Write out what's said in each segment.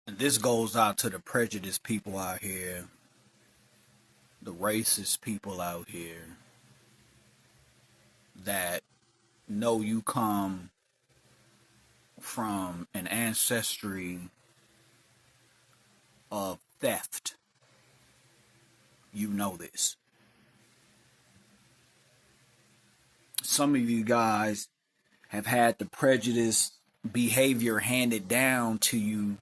And this goes out to the prejudiced people out here, the racist people out here that know you come from an ancestry of theft. You know this. Some of you guys have had the prejudice behavior handed down to you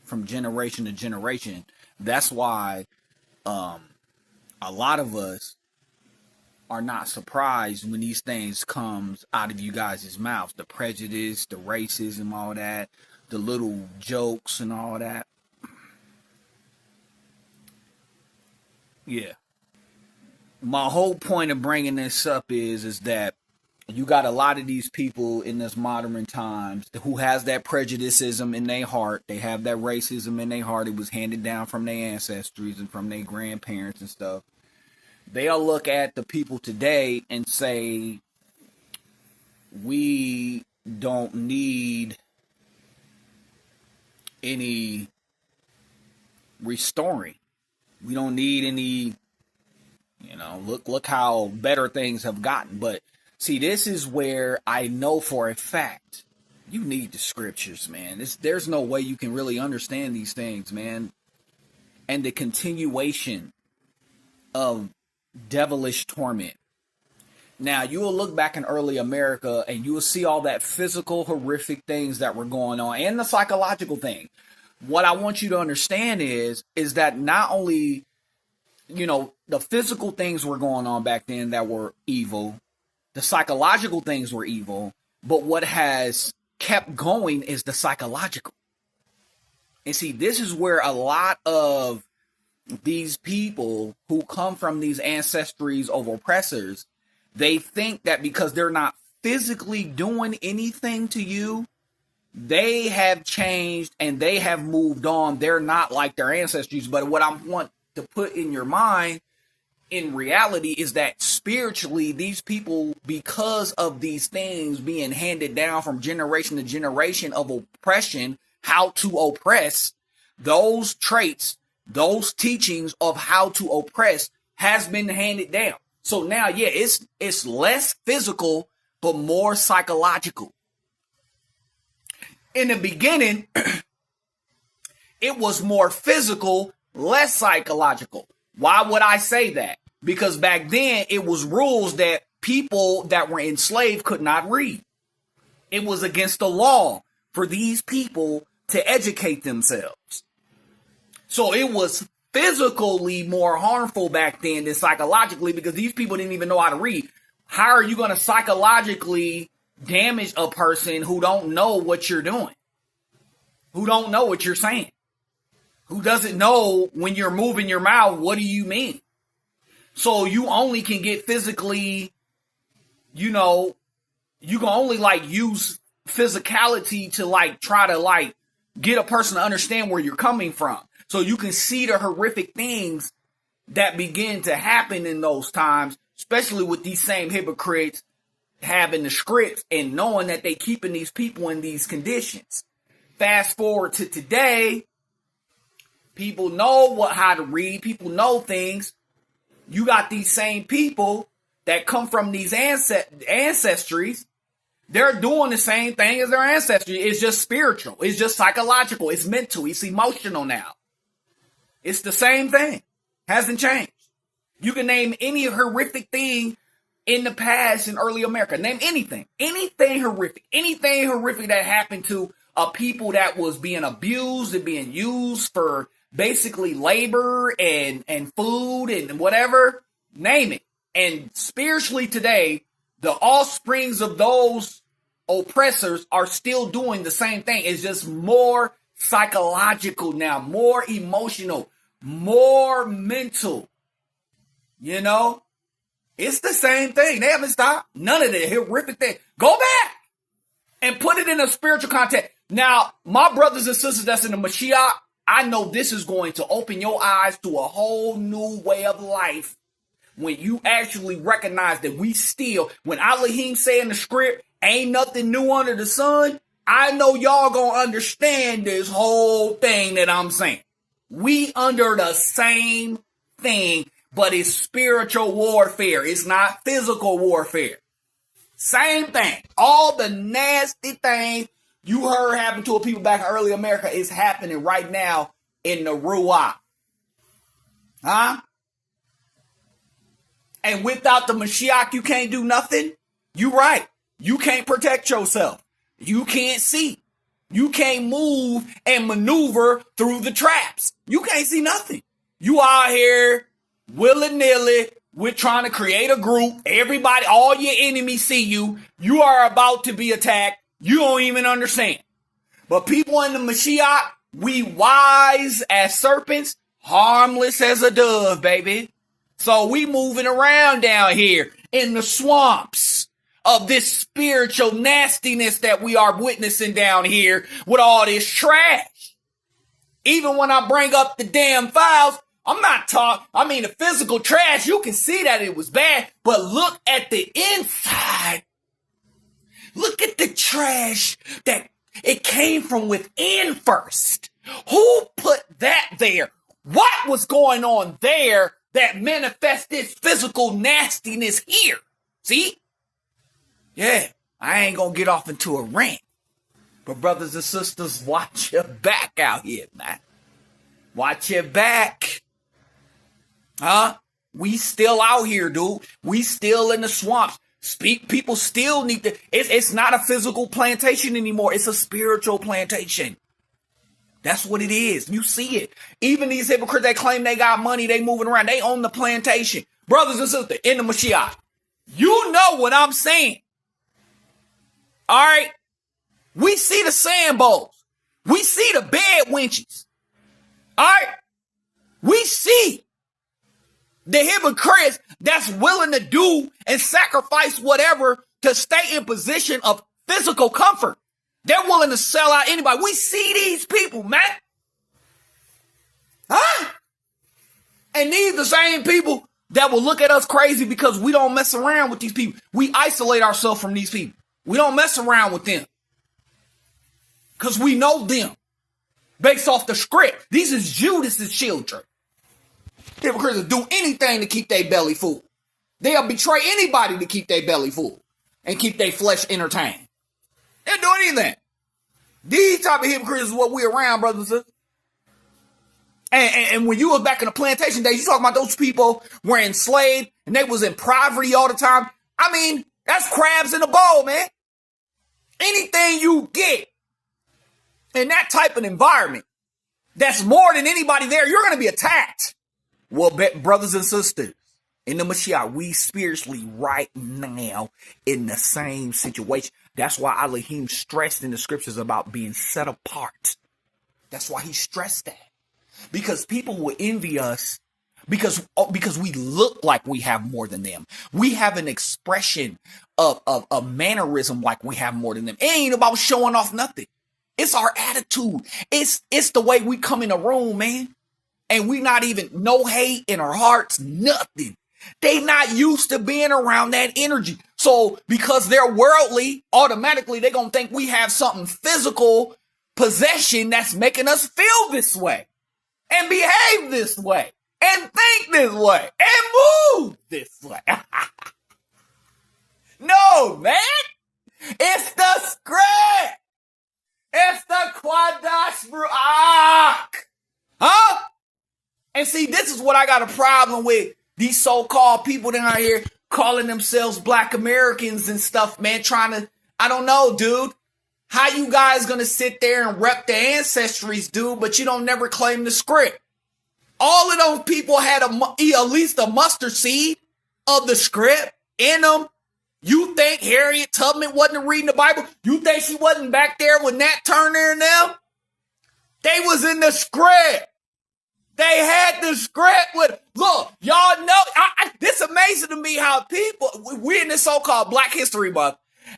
from generation to generation. That's why a lot of us are not surprised when these things comes out of you guys' mouths. The prejudice, the racism, all that, the little jokes and all that. Yeah. My whole point of bringing this up is that you got a lot of these people in this modern times who has that prejudicism in their heart. They have that racism in their heart. It was handed down from their ancestors and from their grandparents and stuff. They'll look at the people today and say, we don't need any restoring. We don't need any, look how better things have gotten. But see, this is where I know for a fact you need the scriptures, man. There's no way you can really understand these things, man. And the continuation of devilish torment. Now, you will look back in early America and you will see all that physical, horrific things that were going on and the psychological thing. What I want you to understand is that not only, the physical things were going on back then that were evil, the psychological things were evil, but what has kept going is the psychological. And see, this is where a lot of these people who come from these ancestries of oppressors, they think that because they're not physically doing anything to you, they have changed and they have moved on. They're not like their ancestors. But what I want to put in your mind in reality is that spiritually, these people, because of these things being handed down from generation to generation of oppression, how to oppress, those traits, those teachings of how to oppress has been handed down. So now, yeah, it's less physical, but more psychological. In the beginning, it was more physical, less psychological. Why would I say that? Because back then, it was rules that people that were enslaved could not read. It was against the law for these people to educate themselves. So it was physically more harmful back then than psychologically because these people didn't even know how to read. How are you going to psychologically damage a person who don't know what you're doing? Who don't know what you're saying? Who doesn't know when you're moving your mouth, what do you mean? So you only can get physically, you can only use physicality to try to get a person to understand where you're coming from. So you can see the horrific things that begin to happen in those times, especially with these same hypocrites having the scripts and knowing that they keeping these people in these conditions. Fast forward to today, people know how to read, people know things. You got these same people that come from these ancestries. They're doing the same thing as their ancestry. It's just spiritual. It's just psychological. It's mental. It's emotional now. It's the same thing. Hasn't changed. You can name any horrific thing in the past in early America. Name anything. Anything horrific. Anything horrific that happened to a people that was being abused and being used for basically labor and food and whatever. Name it. And spiritually today, the offsprings of those oppressors are still doing the same thing. It's just more psychological now, more emotional, more mental. It's the same thing. They haven't stopped. None of the horrific thing. Go back and put it in a spiritual context. Now, my brothers and sisters that's in the Mashiach, I know this is going to open your eyes to a whole new way of life when you actually recognize that we still, when Elohim say in the script, ain't nothing new under the sun, I know y'all gonna understand this whole thing that I'm saying. We under the same thing, but it's spiritual warfare. It's not physical warfare. Same thing. All the nasty things you heard happen to people back in early America is happening right now in the Ruach. Huh? And without the Mashiach, you can't do nothing? You right. You can't protect yourself. You can't see. You can't move and maneuver through the traps. You can't see nothing. You out here willy-nilly. We're trying to create a group. Everybody, all your enemies see you. You are about to be attacked. You don't even understand. But people in the Mashiach, we wise as serpents, harmless as a dove, baby. So we moving around down here in the swamps of this spiritual nastiness that we are witnessing down here with all this trash. Even when I bring up the damn files, I'm not talking, the physical trash, you can see that it was bad, but look at the inside. Look at the trash that it came from within first. Who put that there? What was going on there that manifests this physical nastiness here? See? Yeah, I ain't gonna get off into a rant. But brothers and sisters, watch your back out here, man. Watch your back. Huh? We still out here, dude. We still in the swamps. People still need to. It's not a physical plantation anymore. It's a spiritual plantation. That's what it is. You see it. Even these hypocrites that claim they got money, they moving around. They own the plantation. Brothers and sisters, in the Mashiach. You know what I'm saying. All right? We see the sand bowls. We see the bed winches. All right? We see the hypocrites that's willing to do and sacrifice whatever to stay in position of physical comfort. They're willing to sell out anybody. We see these people, man. Huh? And these are the same people that will look at us crazy because we don't mess around with these people. We isolate ourselves from these people. We don't mess around with them. Because we know them. Based off the script. These is Judas's children. Hypocrites will do anything to keep their belly full. They'll betray anybody to keep their belly full. And keep their flesh entertained. They'll do anything. These type of hypocrites is what we're around, brothers and sisters. And when you was back in the plantation days, you talking about those people were enslaved and they was in poverty all the time. I mean, that's crabs in a bowl, man. Anything you get in that type of environment that's more than anybody there, you're going to be attacked. Well, brothers and sisters, in the Mashiach, we spiritually right now in the same situation. That's why Elohim stressed in the scriptures about being set apart. That's why he stressed that. Because people will envy us because we look like we have more than them. We have an expression of a mannerism like we have more than them. It ain't about showing off nothing. It's our attitude. It's the way we come in a room, man. And we not even, no hate in our hearts, nothing. They not used to being around that energy. So because they're worldly, automatically they're going to think we have something physical possession that's making us feel this way and behave this way and think this way and move this way. No, man. It's the script. It's the Quadash Ruach. Huh? And see, this is what I got a problem with. These so-called people that are here calling themselves Black Americans and stuff, man, trying to, I don't know, dude. How you guys gonna sit there and rep the ancestries, dude, but you don't never claim the script? All of those people had at least a mustard seed of the script in them. You think Harriet Tubman wasn't reading the Bible? You think she wasn't back there with Nat Turner and them? They was in the script. They had the script with, look, y'all know, this amazing to me how people, we're in this so-called Black History Month,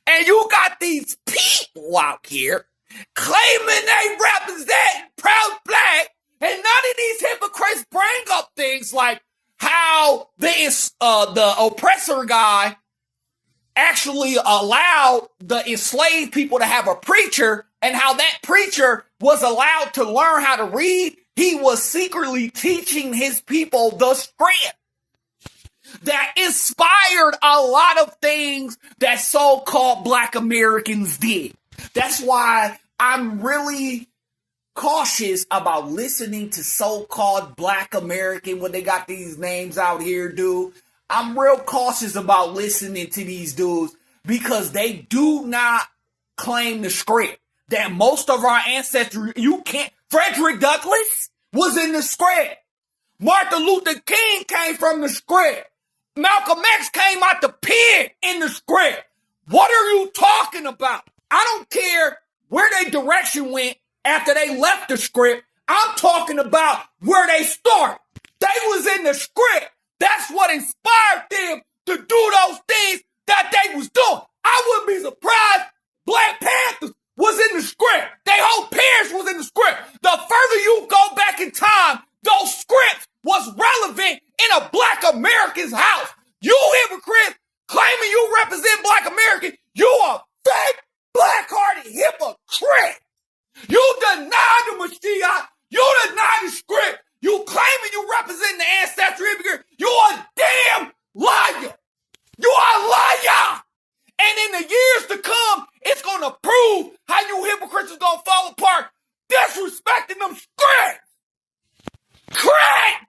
and you got these people out here claiming they represent proud black, and none of these hypocrites bring up things like how the oppressor guy actually allowed the enslaved people to have a preacher, and how that preacher was allowed to learn how to read, he was secretly teaching his people the script that inspired a lot of things that so-called Black Americans did. That's why I'm really cautious about listening to so-called Black American when they got these names out here, dude. I'm real cautious about listening to these dudes because they do not claim the script. That most of our ancestors, you can't. Frederick Douglass was in the script. Martin Luther King came from the script. Malcolm X came out the pen in the script. What are you talking about? I don't care where their direction went after they left the script. I'm talking about where they started. They was in the script. That's what inspired them to do those things that they was doing. I wouldn't be surprised Black Panthers was in the script. Their whole parents was in the script. The further you go back in time, those scripts was relevant in a Black American's house. You hypocrites claiming you represent Black American, you are fake, black-hearted hypocrite. You deny the Mashiach. You deny the script. You claiming you represent the ancestral immigrant. You are a damn liar. You are a liar. And in the years to come, it's going to prove how you hypocrites is going to fall apart. Disrespecting them scripts. Correct.